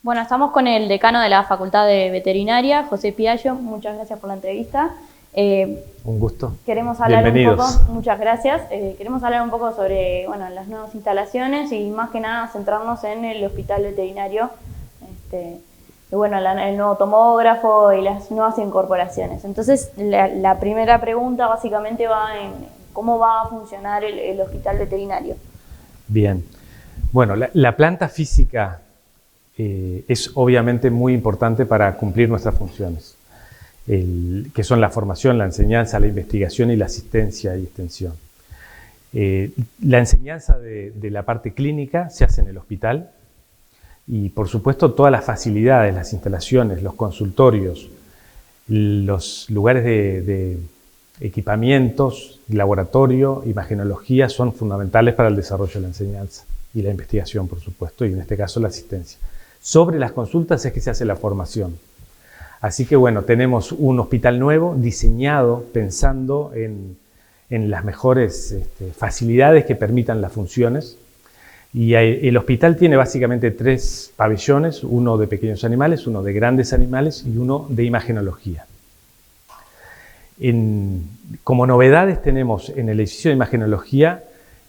Bueno, estamos con el decano de la Facultad de Veterinaria, José Piaggio. Muchas gracias por la entrevista. Un gusto. Queremos hablar Bienvenidos. un poco, muchas gracias. Queremos hablar un poco sobre las nuevas instalaciones y más que nada centrarnos en el hospital veterinario, el nuevo tomógrafo y las nuevas incorporaciones. Entonces, la primera pregunta básicamente va en cómo va a funcionar el hospital veterinario. Bien. Bueno, la planta física es obviamente muy importante para cumplir nuestras funciones, que son la formación, la enseñanza, la investigación y la asistencia y extensión. La enseñanza de la parte clínica se hace en el hospital y, por supuesto, todas las facilidades, las instalaciones, los consultorios, los lugares de equipamientos, laboratorio, imagenología son fundamentales para el desarrollo de la enseñanza y la investigación, por supuesto, y en este caso la asistencia. Sobre las consultas es que se hace la formación. Así que bueno, tenemos un hospital nuevo diseñado pensando en las mejores facilidades que permitan las funciones. Y el hospital tiene básicamente 3 pabellones, uno de pequeños animales, uno de grandes animales y uno de imagenología. Como novedades tenemos en el edificio de imagenología,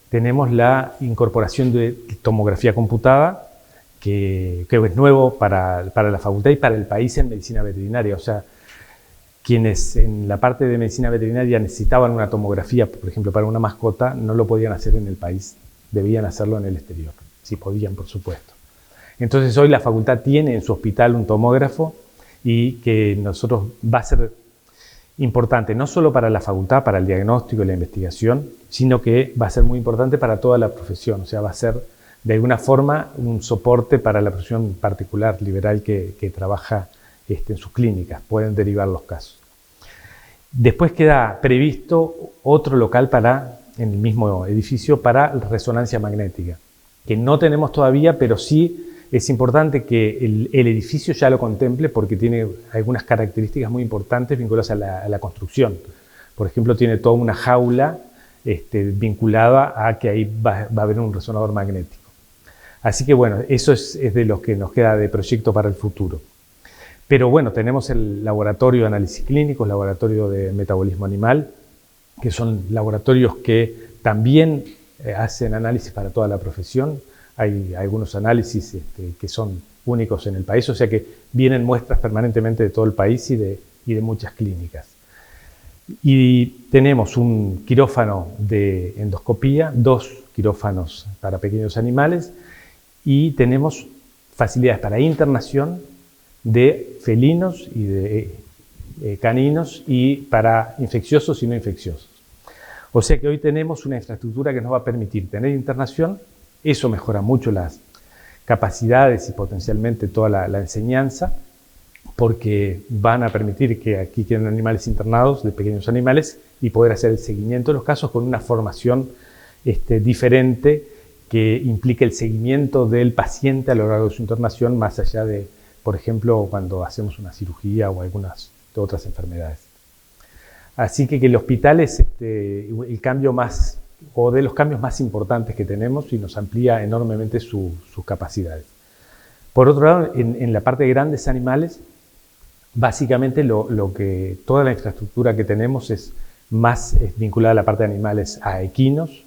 tenemos la incorporación de tomografía computada, que es nuevo para la facultad y para el país en medicina veterinaria. O sea, quienes en la parte de medicina veterinaria necesitaban una tomografía, por ejemplo, para una mascota, no lo podían hacer en el país, debían hacerlo en el exterior, si podían, por supuesto. Entonces hoy la facultad tiene en su hospital un tomógrafo y que nosotros va a ser importante no solo para la facultad, para el diagnóstico y la investigación, sino que va a ser muy importante para toda la profesión. O sea, va a ser de alguna forma un soporte para la profesión particular, liberal, que trabaja en sus clínicas. Pueden derivar los casos. Después queda previsto otro local en el mismo edificio para resonancia magnética, que no tenemos todavía, pero sí es importante que el edificio ya lo contemple porque tiene algunas características muy importantes vinculadas a la construcción. Por ejemplo, tiene toda una jaula vinculada a que ahí va a haber un resonador magnético. Así que bueno, eso es de lo que nos queda de proyecto para el futuro. Pero bueno, tenemos el laboratorio de análisis clínicos, laboratorio de metabolismo animal, que son laboratorios que también hacen análisis para toda la profesión. Hay algunos análisis que son únicos en el país, o sea que vienen muestras permanentemente de todo el país y de muchas clínicas. Y tenemos un quirófano de endoscopía, 2 quirófanos para pequeños animales y tenemos facilidades para internación de felinos y de caninos y para infecciosos y no infecciosos. O sea que hoy tenemos una infraestructura que nos va a permitir tener internación. Eso mejora mucho las capacidades y potencialmente toda la enseñanza, porque van a permitir que aquí queden animales internados de pequeños animales y poder hacer el seguimiento de los casos con una formación diferente que implique el seguimiento del paciente a lo largo de su internación, más allá de, por ejemplo, cuando hacemos una cirugía o algunas otras enfermedades. Así que el hospital es el cambio más, o de los cambios más importantes que tenemos y nos amplía enormemente sus capacidades. Por otro lado, en la parte de grandes animales, básicamente toda la infraestructura que tenemos es vinculada a la parte de animales a equinos,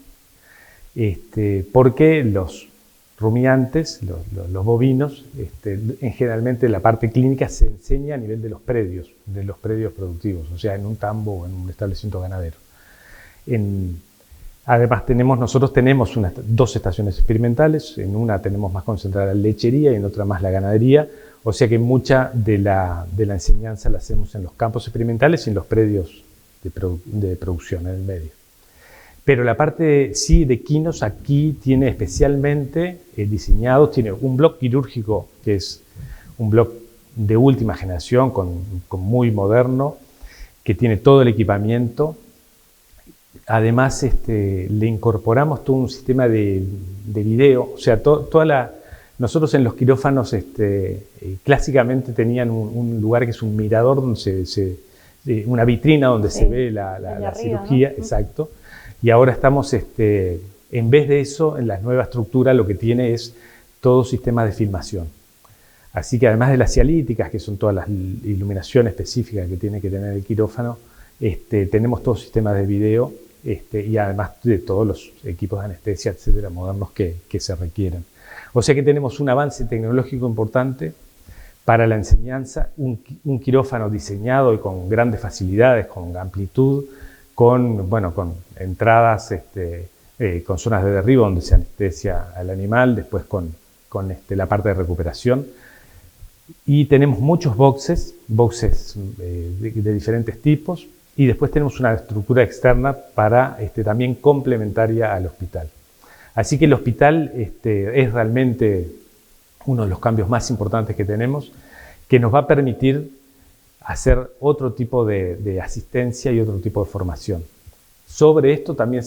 porque los rumiantes, los bovinos, generalmente la parte clínica se enseña a nivel de los predios productivos, o sea, en un tambo o en un establecimiento ganadero. Además, nosotros tenemos 2 estaciones experimentales, en una tenemos más concentrada la lechería y en otra más la ganadería, o sea que mucha de la enseñanza la hacemos en los campos experimentales y en los predios de producción en el medio. Pero la parte sí de equinos aquí tiene especialmente diseñado, tiene un bloque quirúrgico que es un bloque de última generación, con muy moderno, que tiene todo el equipamiento. Además, le incorporamos todo un sistema de video, o sea, nosotros en los quirófanos clásicamente tenían un lugar que es un mirador, una vitrina donde se ve la cirugía, ¿no? Exacto. Y ahora estamos, en vez de eso, en la nueva estructura lo que tiene es todo sistema de filmación. Así que además de las cialíticas, que son todas las iluminación específicas que tiene que tener el quirófano, tenemos todo sistema de video y además de todos los equipos de anestesia, etcétera, modernos que se requieren. O sea que tenemos un avance tecnológico importante para la enseñanza, un quirófano diseñado y con grandes facilidades, con amplitud, con entradas, con zonas de derribo donde se anestesia al animal, después con la parte de recuperación. Y tenemos muchos boxes de diferentes tipos, y después tenemos una estructura externa para también complementaria al hospital. Así que el hospital es realmente uno de los cambios más importantes que tenemos, que nos va a permitir hacer otro tipo de asistencia y otro tipo de formación. Sobre esto también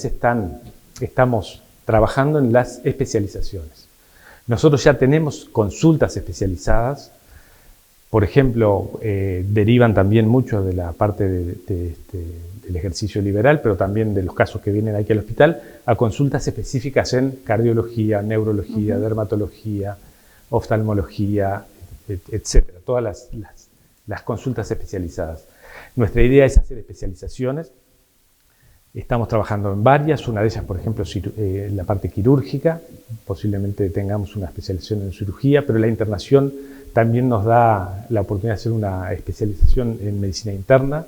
estamos trabajando en las especializaciones. Nosotros ya tenemos consultas especializadas. Por ejemplo, derivan también mucho de la parte del ejercicio liberal, pero también de los casos que vienen aquí al hospital, a consultas específicas en cardiología, neurología, dermatología, oftalmología, etcétera. Todas las consultas especializadas. Nuestra idea es hacer especializaciones. Estamos trabajando en varias, una de ellas, por ejemplo, la parte quirúrgica. Posiblemente tengamos una especialización en cirugía, pero la internación también nos da la oportunidad de hacer una especialización en medicina interna.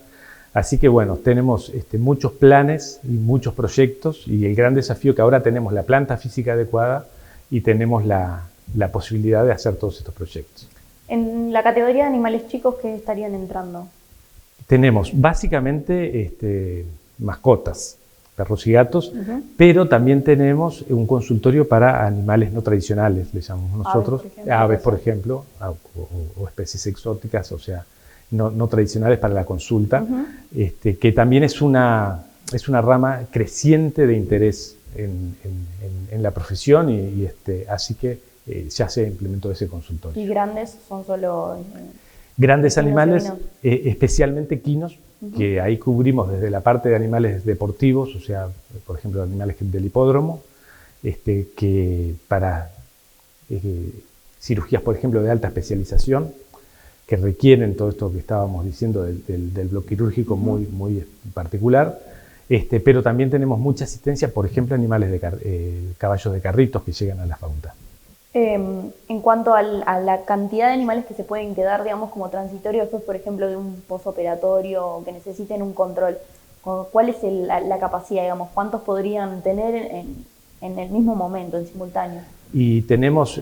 Así que bueno, tenemos muchos planes y muchos proyectos, y el gran desafío que ahora tenemos la planta física adecuada y tenemos la posibilidad de hacer todos estos proyectos. En la categoría de animales chicos, ¿qué estarían entrando? Tenemos básicamente mascotas, perros y gatos, pero también tenemos un consultorio para animales no tradicionales, le llamamos nosotros, aves por ejemplo, o especies exóticas, o sea, no tradicionales para la consulta, que también es una rama creciente de interés en la profesión, y así que ya se implementó ese consultorio. ¿Y grandes son solo...? Grandes animales, especialmente quinos, que ahí cubrimos desde la parte de animales deportivos, o sea, por ejemplo, animales del hipódromo, que para cirugías, por ejemplo, de alta especialización, que requieren todo esto que estábamos diciendo del bloque quirúrgico muy particular, pero también tenemos mucha asistencia, por ejemplo, animales caballos de carritos que llegan a la facultad. En cuanto a la cantidad de animales que se pueden quedar, digamos, como transitorio después, por ejemplo, de un posoperatorio o que necesiten un control, ¿cuál es la capacidad, digamos? ¿Cuántos podrían tener en el mismo momento, en simultáneo? Y tenemos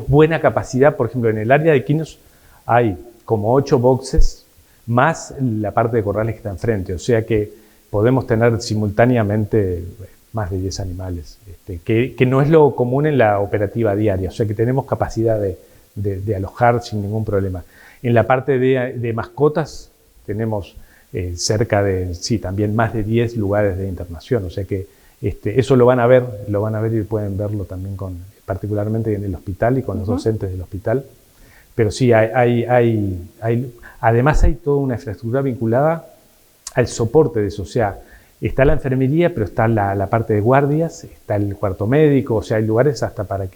buena capacidad, por ejemplo, en el área de quinos hay como 8 boxes, más la parte de corrales que está enfrente, o sea que podemos tener simultáneamente más de 10 animales, que no es lo común en la operativa diaria, o sea que tenemos capacidad de alojar sin ningún problema. En la parte de mascotas tenemos cerca de, también más de 10 lugares de internación, o sea que eso lo van a ver y pueden verlo también particularmente en el hospital y con los docentes del hospital. Pero sí, además hay toda una infraestructura vinculada al soporte de eso, o sea, está la enfermería, pero está la parte de guardias, está el cuarto médico, o sea, hay lugares hasta para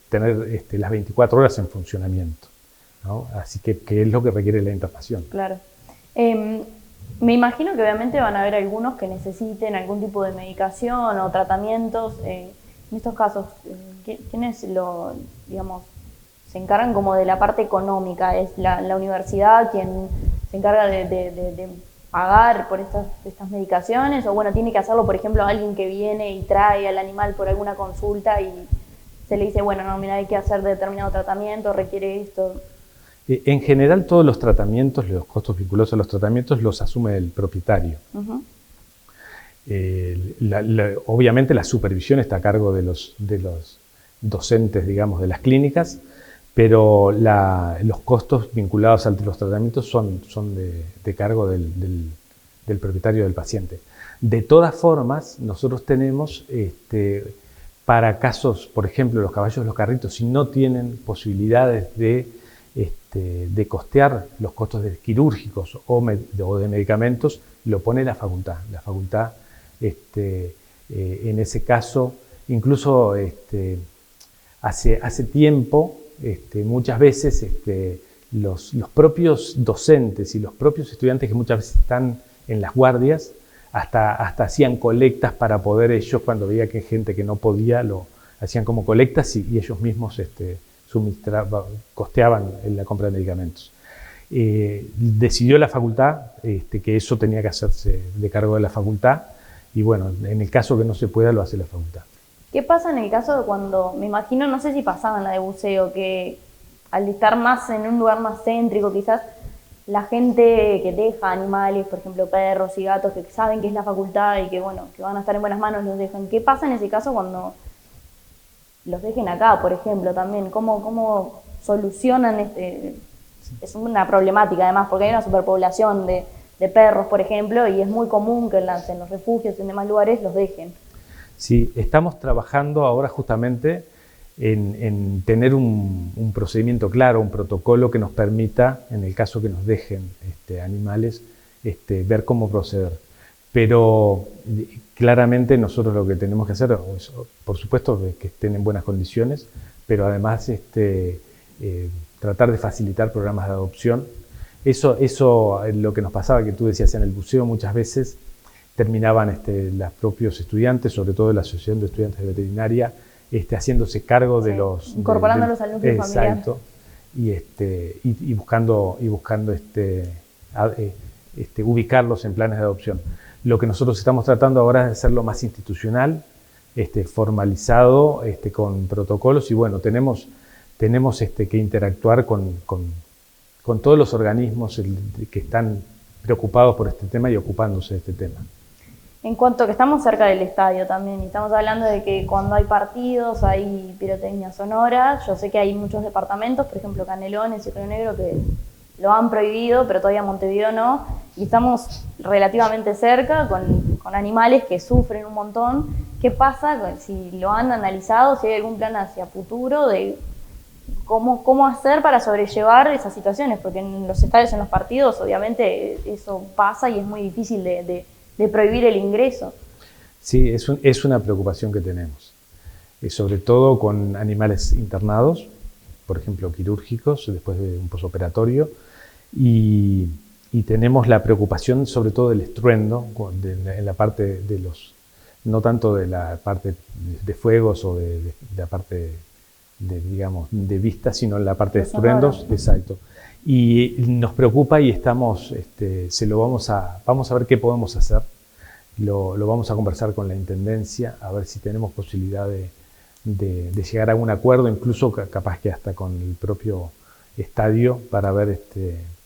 tener las 24 horas en funcionamiento, ¿no? Así que es lo que requiere la internación. Claro. Me imagino que obviamente van a haber algunos que necesiten algún tipo de medicación o tratamientos. En estos casos, ¿quiénes digamos, se encargan como de la parte económica? ¿Es la universidad quien se encarga de pagar por estas medicaciones? O bueno, tiene que hacerlo, por ejemplo, alguien que viene y trae al animal por alguna consulta y se le dice, bueno, no, mira, hay que hacer determinado tratamiento, requiere esto. En general, todos los tratamientos, los costos vinculados a los tratamientos, los asume el propietario. Obviamente la supervisión está a cargo de los docentes, digamos, de las clínicas, pero los costos vinculados a los tratamientos son de cargo del propietario del paciente. De todas formas, nosotros tenemos, para casos, por ejemplo, los caballos de los carritos, si no tienen posibilidades de costear los costos quirúrgicos o de medicamentos, lo pone la facultad. La facultad, en ese caso, incluso hace tiempo muchas veces los propios docentes y los propios estudiantes que muchas veces están en las guardias, hasta hacían colectas para poder ellos, cuando veía que gente que no podía, lo hacían como colectas y ellos mismos costeaban la compra de medicamentos. Decidió la facultad que eso tenía que hacerse de cargo de la facultad y bueno, en el caso que no se pueda lo hace la facultad. ¿Qué pasa en el caso de cuando, me imagino, no sé si pasaba en la de buceo, que al estar más en un lugar más céntrico quizás, la gente que deja animales, por ejemplo perros y gatos, que saben que es la facultad y que bueno, que van a estar en buenas manos, los dejan? ¿Qué pasa en ese caso cuando los dejen acá, por ejemplo, también? ¿Cómo solucionan Es una problemática además, porque hay una superpoblación de perros, por ejemplo, y es muy común que en los refugios y en demás lugares los dejen. Sí, estamos trabajando ahora justamente en tener un procedimiento claro, un protocolo que nos permita, en el caso que nos dejen animales, ver cómo proceder. Pero claramente nosotros lo que tenemos que hacer, por supuesto, es que estén en buenas condiciones, pero además tratar de facilitar programas de adopción. Eso lo que nos pasaba, que tú decías en el buceo, muchas veces terminaban los propios estudiantes, sobre todo de la Asociación de Estudiantes de Veterinaria, haciéndose cargo de los... Incorporándolos al núcleo familiar. Exacto. Y buscando ubicarlos en planes de adopción. Lo que nosotros estamos tratando ahora es hacerlo más institucional, formalizado, con protocolos, y bueno, tenemos que interactuar con todos los organismos que están preocupados por este tema y ocupándose de este tema. En cuanto que estamos cerca del estadio también, y estamos hablando de que cuando hay partidos hay pirotecnia sonora. Yo sé que hay muchos departamentos, por ejemplo Canelones y Río Negro, que lo han prohibido, pero todavía Montevideo no, y estamos relativamente cerca con animales que sufren un montón. ¿Qué pasa si lo han analizado, si hay algún plan hacia futuro de cómo hacer para sobrellevar esas situaciones? Porque en los estadios, en los partidos, obviamente eso pasa y es muy difícil de prohibir el ingreso. Sí, es una preocupación que tenemos, sobre todo con animales internados, por ejemplo quirúrgicos, después de un posoperatorio, y tenemos la preocupación sobre todo del estruendo, en la parte de los, no tanto de la parte de fuegos o de la parte digamos, de vista, sino en la parte de estruendos. Exacto. Y nos preocupa y estamos, vamos a ver qué podemos hacer. Lo vamos a conversar con la Intendencia, a ver si tenemos posibilidad de llegar a un acuerdo, incluso capaz que hasta con el propio estadio, para ver,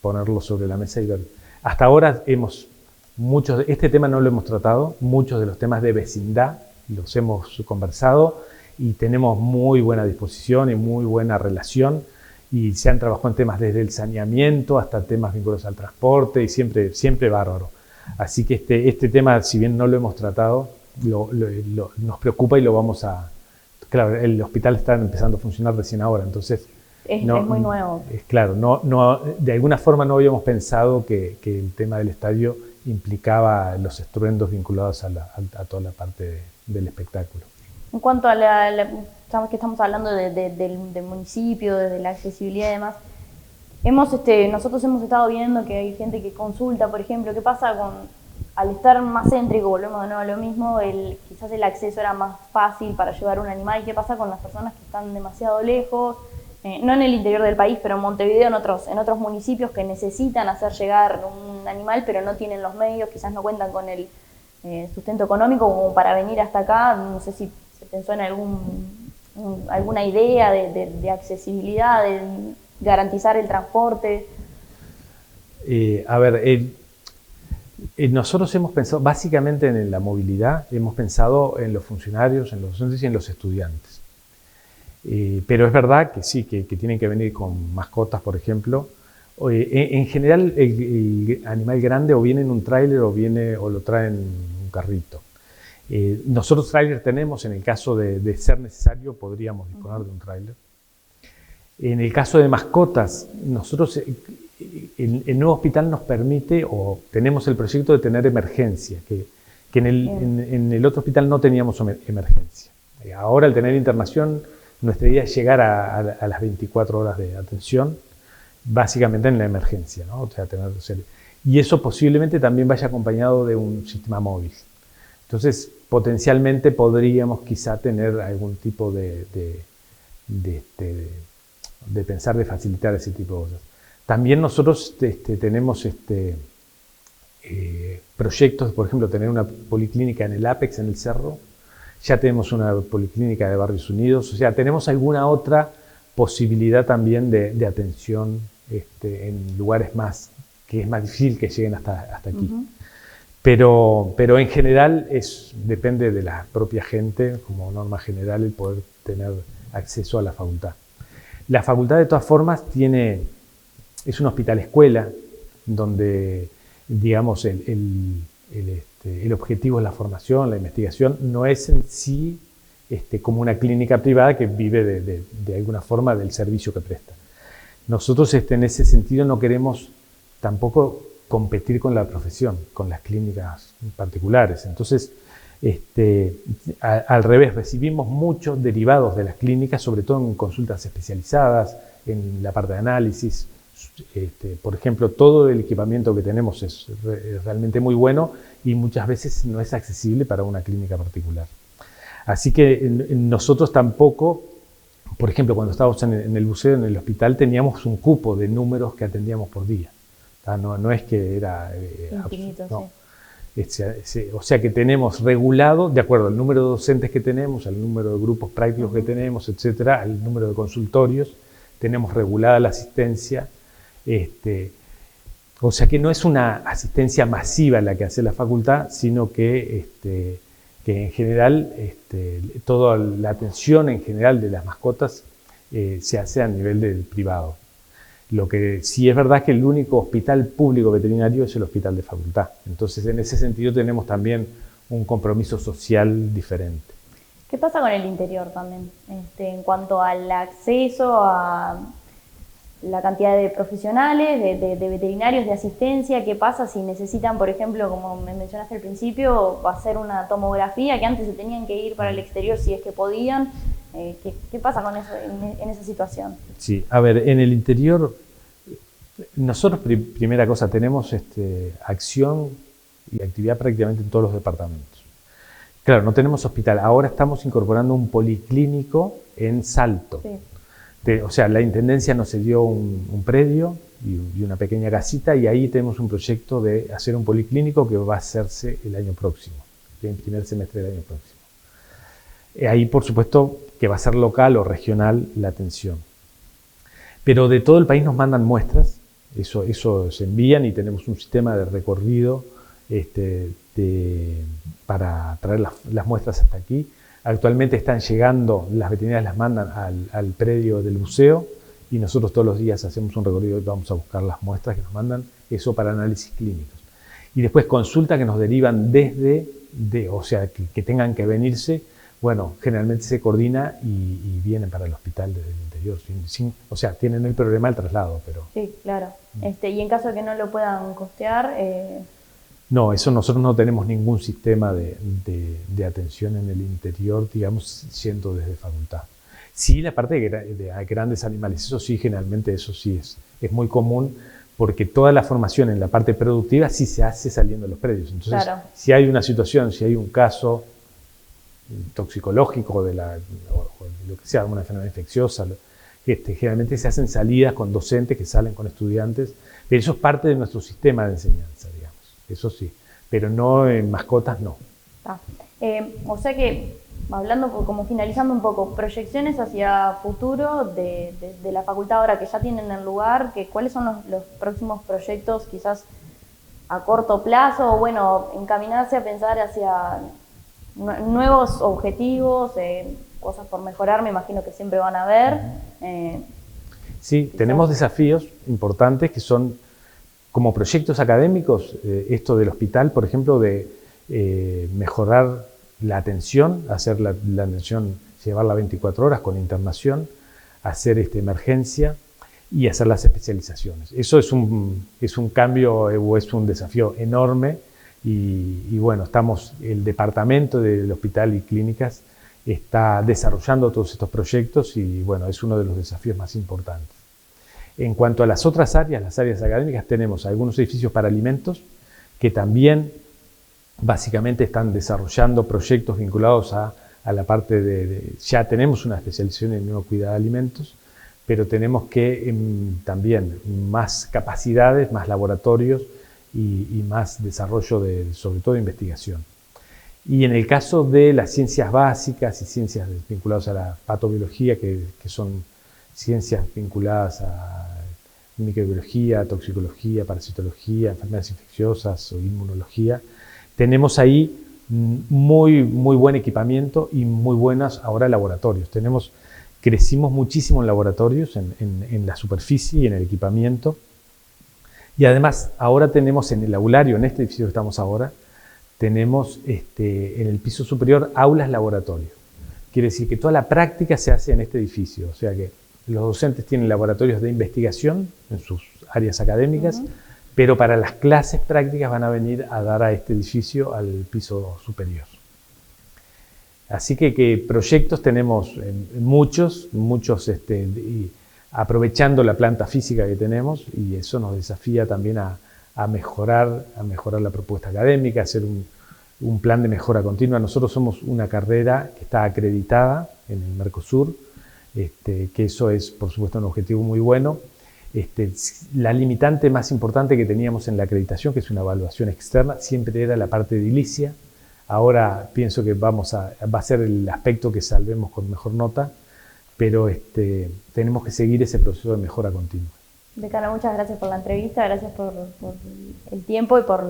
ponerlo sobre la mesa y ver. Hasta ahora este tema no lo hemos tratado, muchos de los temas de vecindad los hemos conversado y tenemos muy buena disposición y muy buena relación, y se han trabajado en temas desde el saneamiento hasta temas vinculados al transporte, y siempre bárbaro. Así que este tema, si bien no lo hemos tratado, nos preocupa y lo vamos a... Claro, el hospital está empezando a funcionar recién ahora, entonces... Es muy nuevo. Claro, de alguna forma no habíamos pensado que el tema del estadio implicaba los estruendos vinculados a toda la parte del espectáculo. En cuanto a sabemos que estamos hablando del municipio, de la accesibilidad y demás, nosotros hemos estado viendo que hay gente que consulta, por ejemplo, qué pasa al estar más céntrico, volvemos de nuevo a lo mismo, quizás el acceso era más fácil para llevar un animal. ¿Qué pasa con las personas que están demasiado lejos? No en el interior del país, pero en Montevideo, en otros municipios que necesitan hacer llegar un animal, pero no tienen los medios, quizás no cuentan con el sustento económico como para venir hasta acá. No sé si se pensó en alguna idea de accesibilidad, de garantizar el transporte. Nosotros hemos pensado básicamente en la movilidad, hemos pensado en los funcionarios, en los docentes y en los estudiantes. Pero es verdad que sí, que tienen que venir con mascotas, por ejemplo. En general, el animal grande o viene en un tráiler o lo traen en un carrito. Nosotros tráiler tenemos, en el caso de ser necesario, podríamos disponer de un tráiler. En el caso de mascotas, nosotros, el nuevo hospital nos permite, o tenemos el proyecto de tener emergencia, que en el otro hospital no teníamos emergencia. Ahora, al tener internación, nuestra idea es llegar a las 24 horas de atención, básicamente en la emergencia, ¿no? O sea, y eso posiblemente también vaya acompañado de un sistema móvil. Entonces, potencialmente podríamos quizá tener algún tipo de pensar de facilitar ese tipo de cosas. También nosotros tenemos proyectos, por ejemplo, tener una policlínica en el Apex, en el Cerro. Ya tenemos una policlínica de Barrios Unidos. O sea, tenemos alguna otra posibilidad también de atención en lugares que es más difícil que lleguen hasta aquí. Uh-huh. Pero en general depende de la propia gente, como norma general, el poder tener acceso a la facultad. La facultad, de todas formas, es un hospital escuela, donde, digamos, el objetivo es la formación, la investigación, no es en sí como una clínica privada que vive de alguna forma del servicio que presta. Nosotros en ese sentido no queremos tampoco competir con la profesión, con las clínicas particulares. Entonces, al revés, recibimos muchos derivados de las clínicas, sobre todo en consultas especializadas, en la parte de análisis. Por ejemplo, todo el equipamiento que tenemos es realmente muy bueno y muchas veces no es accesible para una clínica particular. Así que nosotros tampoco, por ejemplo, cuando estábamos en el buceo, en el hospital, teníamos un cupo de números que atendíamos por día. No es que era infinito, no. Sí. O sea que tenemos regulado, de acuerdo al número de docentes que tenemos, al número de grupos prácticos que tenemos, etcétera, al número de consultorios, tenemos regulada la asistencia. O sea que no es una asistencia masiva la que hace la facultad, sino que en general toda la atención en general de las mascotas se hace a nivel del privado. Lo que sí es verdad es que el único hospital público veterinario es el hospital de facultad. Entonces, en ese sentido tenemos también un compromiso social diferente. ¿Qué pasa con el interior también? En cuanto al acceso a la cantidad de profesionales, de veterinarios, de asistencia, ¿qué pasa si necesitan, por ejemplo, como me mencionaste al principio, hacer una tomografía, que antes se tenían que ir para el exterior si es que podían? ¿Qué pasa con eso en esa situación? Sí, a ver, en el interior, nosotros, primera cosa, tenemos acción y actividad prácticamente en todos los departamentos. Claro, no tenemos hospital. Ahora estamos incorporando un policlínico en Salto. Sí. O sea, la Intendencia nos cedió un predio y una pequeña casita, y ahí tenemos un proyecto de hacer un policlínico que va a hacerse el año próximo, el primer semestre del año próximo. Ahí, por supuesto, que va a ser local o regional la atención. Pero de todo el país nos mandan muestras, eso se envían, y tenemos un sistema de recorrido para traer las muestras hasta aquí. Actualmente están llegando, las veterinarias las mandan al predio del buceo, y nosotros todos los días hacemos un recorrido y vamos a buscar las muestras que nos mandan, eso para análisis clínicos. Y después consulta que nos derivan o sea, que tengan que venirse. Bueno, generalmente se coordina y vienen para el hospital desde el interior. O sea, tienen el problema del traslado, pero... Sí, claro. Y en caso de que no lo puedan costear... No, eso nosotros no tenemos ningún sistema de atención en el interior, digamos, yendo desde facultad. Sí, la parte de grandes animales, eso sí, generalmente eso sí es muy común, porque toda la formación en la parte productiva sí se hace saliendo de los predios. Entonces, claro, si hay una situación, si hay un caso toxicológico o de lo que sea, una enfermedad infecciosa, generalmente se hacen salidas con docentes que salen con estudiantes, pero eso es parte de nuestro sistema de enseñanza, digamos, eso sí, pero no en mascotas, no. O sea que, hablando, como finalizando un poco, proyecciones hacia futuro de la facultad ahora que ya tienen el lugar, ¿cuáles son los próximos proyectos quizás a corto plazo, o bueno, encaminarse a pensar hacia nuevos objetivos, cosas por mejorar, me imagino que siempre van a haber? Sí, quizás tenemos desafíos importantes que son como proyectos académicos, esto del hospital, por ejemplo, de mejorar la atención, hacer la atención, llevarla 24 horas con internación, hacer emergencia y hacer las especializaciones. Eso es un cambio o es un desafío enorme, y bueno, el departamento del hospital y clínicas está desarrollando todos estos proyectos y bueno, es uno de los desafíos más importantes. En cuanto a las otras áreas, las áreas académicas, tenemos algunos edificios para alimentos que también básicamente están desarrollando proyectos vinculados a la parte ya tenemos una especialización en inocuidad de alimentos, pero tenemos que también más capacidades, más laboratorios y más desarrollo sobre todo de investigación. Y en el caso de las ciencias básicas y ciencias vinculadas a la patobiología, que son ciencias vinculadas a microbiología, toxicología, parasitología, enfermedades infecciosas o inmunología, tenemos ahí muy buen equipamiento y muy buenos ahora laboratorios. Crecimos muchísimo en laboratorios, en la superficie y en el equipamiento. Y además ahora tenemos en el aulario, en este edificio que estamos ahora, tenemos en el piso superior aulas laboratorio. Quiere decir que toda la práctica se hace en este edificio, o sea que los docentes tienen laboratorios de investigación en sus áreas académicas, pero para las clases prácticas van a venir a dar a este edificio al piso superior. Así que proyectos tenemos muchos, y aprovechando la planta física que tenemos, y eso nos desafía también a mejorar la propuesta académica, hacer un plan de mejora continua. Nosotros somos una carrera que está acreditada en el Mercosur, que eso es, por supuesto, un objetivo muy bueno. La limitante más importante que teníamos en la acreditación, que es una evaluación externa, siempre era la parte de edilicia. Ahora pienso que va a ser el aspecto que salvemos con mejor nota, pero tenemos que seguir ese proceso de mejora continua. Decano, muchas gracias por la entrevista, gracias por el tiempo y por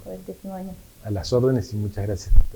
el testimonio. A las órdenes y muchas gracias a ustedes.